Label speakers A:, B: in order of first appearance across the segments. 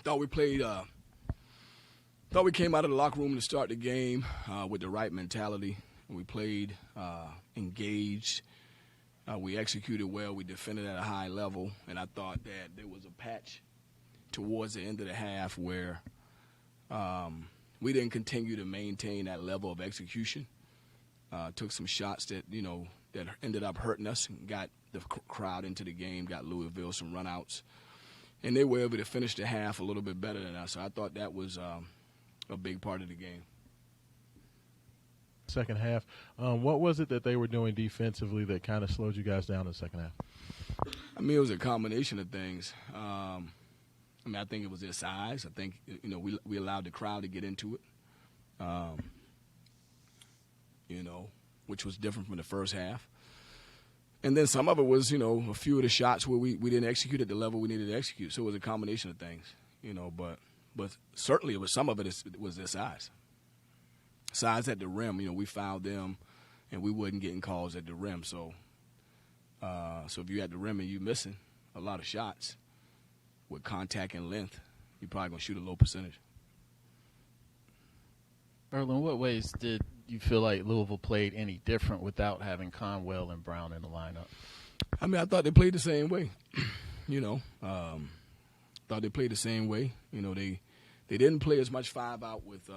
A: Thought we played. Thought we came out of the locker room to start the game with the right mentality. We played engaged. We executed well. We defended at a high level, and I thought that there was a patch towards the end of the half where we didn't continue to maintain that level of execution. Took some shots that that ended up hurting us and got the crowd into the game, got Louisville some runouts, and they were able to finish the half a little bit better than us. So I thought that was a big part of the game.
B: Second half, what was it that they were doing defensively that kind of slowed you guys down in the second half?
A: I mean, it was a combination of things. I think it was their size. I think we allowed the crowd to get into it. Which was different from the first half. And then some of it was, a few of the shots where we didn't execute at the level we needed to execute. So it was a combination of things, but certainly it was some of it was their size. Size at the rim, we fouled them, and we wasn't getting calls at the rim. So if you're at the rim and you're missing a lot of shots with contact and length, you're probably going to shoot a low percentage.
C: Earl, in what ways did you feel like Louisville played any different without having Conwell and Brown in the lineup?
A: I mean, I thought they played the same way. Thought they played the same way. They didn't play as much five out with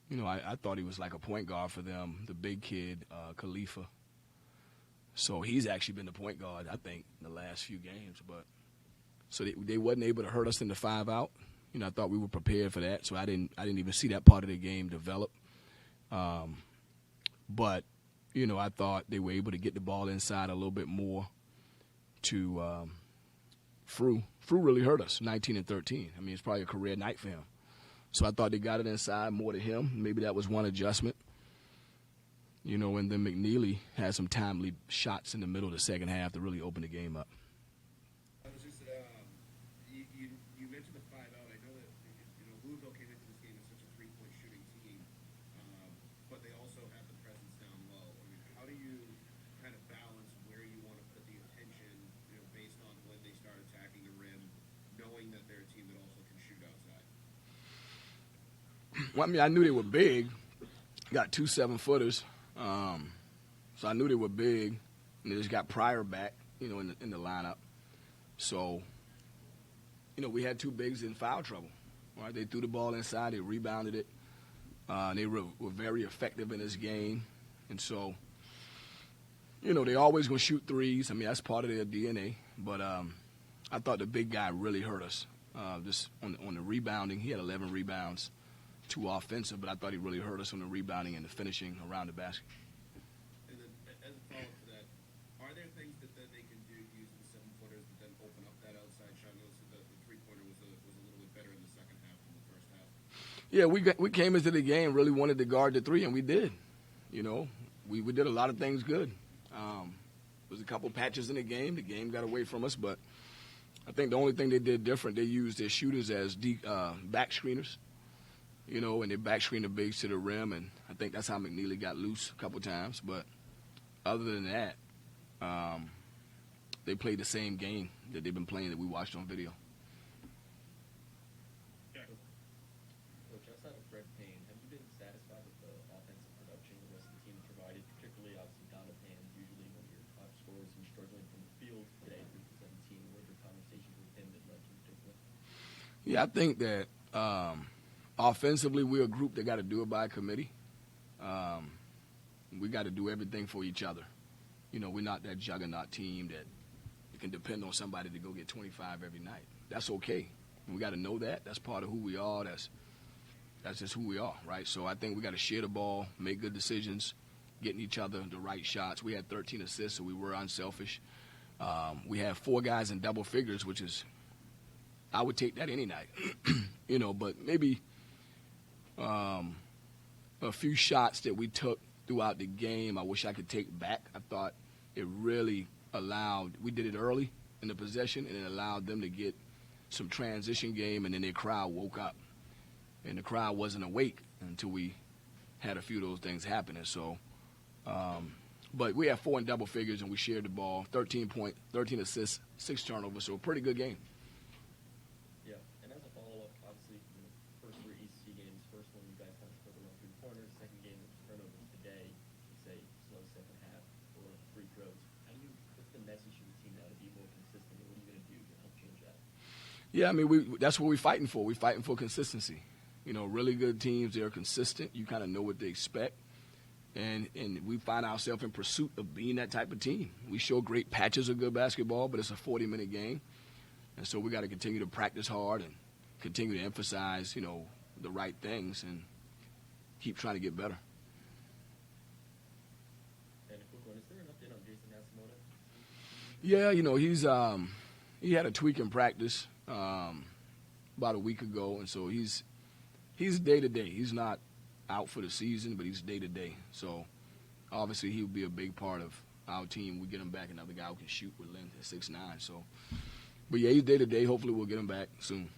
A: I thought he was like a point guard for them, the big kid, Khalifa. So he's actually been the point guard, I think, in the last few games. But so they wasn't able to hurt us in the five out. I thought we were prepared for that, so I didn't even see that part of the game develop. But I thought they were able to get the ball inside a little bit more. To Frew really hurt us, 19 and 13. I mean, it's probably a career night for him. So I thought they got it inside more to him. Maybe that was one adjustment. And then McNeely had some timely shots in the middle of the second half to really open the game up.
D: I was just, you mentioned the five out. I know that Louisville came into this game as such a three-point shooting team, but they also have the presence down low. I mean, how do you kind of balance where you want to put the attention, based on when they start attacking the rim, knowing that they're a team that also can shoot outside?
A: Well, I mean, I knew they were big. Got 2 7-footers. So I knew they were big, and they just got Pryor back, in the lineup. So, we had 2 bigs in foul trouble. Right? They threw the ball inside, they rebounded it. They were very effective in this game. And so, they always going to shoot threes. I mean, that's part of their DNA. But I thought the big guy really hurt us. Just on the rebounding, he had 11 rebounds. 2 offensive, but I thought he really hurt us on the rebounding and the finishing around the basket.
D: And then, as a follow-up to that, are there things that they can do using 7-footers that then open up that outside shot? I noticed that the three-pointer was a little bit better in the second half than the first half.
A: Yeah, we came into the game really wanted to guard the three, and we did. We did a lot of things good. There was a couple patches in the game. The game got away from us, but I think the only thing they did different, they used their shooters as back screeners. And they back screen the bigs to the rim, and I think that's how McNeely got loose a couple times. But other than that, they played the same game that they've been playing that we watched on video.
E: Coach, outside of Fred Payne, have you been satisfied with the offensive production the rest of the team has provided, particularly obviously Donovan, usually one of your top scorers and struggling from the field today through 17? What are your conversations with him that led you to take that?
A: Yeah, I think that offensively, we're a group that got to do it by committee. We got to do everything for each other. We're not that juggernaut team that you can depend on somebody to go get 25 every night. That's okay. We got to know that. That's part of who we are. That's just who we are, right? So I think we got to share the ball, make good decisions, getting each other the right shots. We had 13 assists, so we were unselfish. We had 4 guys in double figures, which is, I would take that any night. But maybe a few shots that we took throughout the game I wish I could take back. I thought it really we did it early in the possession, and it allowed them to get some transition game, and then their crowd woke up. And the crowd wasn't awake until we had a few of those things happening. So, but we had 4 in double figures, and we shared the ball, 13 assists, 6 turnovers, so a pretty good game.
E: obviously, first 3 ECC games. First one, you guys kind of struggled on 3-pointers. Second game, turnovers today. You say slow second half or free throws. What's the message to the team now to be more consistent? And what are you going to do to help change that?
A: Yeah, I mean, that's what we're fighting for. We're fighting for consistency. Really good teams, they're consistent. You kind of know what they expect. And we find ourselves in pursuit of being that type of team. We show great patches of good basketball, but it's a 40-minute game. And so we got to continue to practice hard and continue to emphasize, the right things and keep trying to get better.
E: And a quick one, is there an update on Jason Matsumoto?
A: Yeah, he had a tweak in practice about a week ago, and so he's day-to-day. He's not out for the season, but he's day-to-day. So obviously he'll be a big part of our team. We get him back, another guy who can shoot with length at 6'9". So, but yeah, he's day-to-day. Hopefully we'll get him back soon.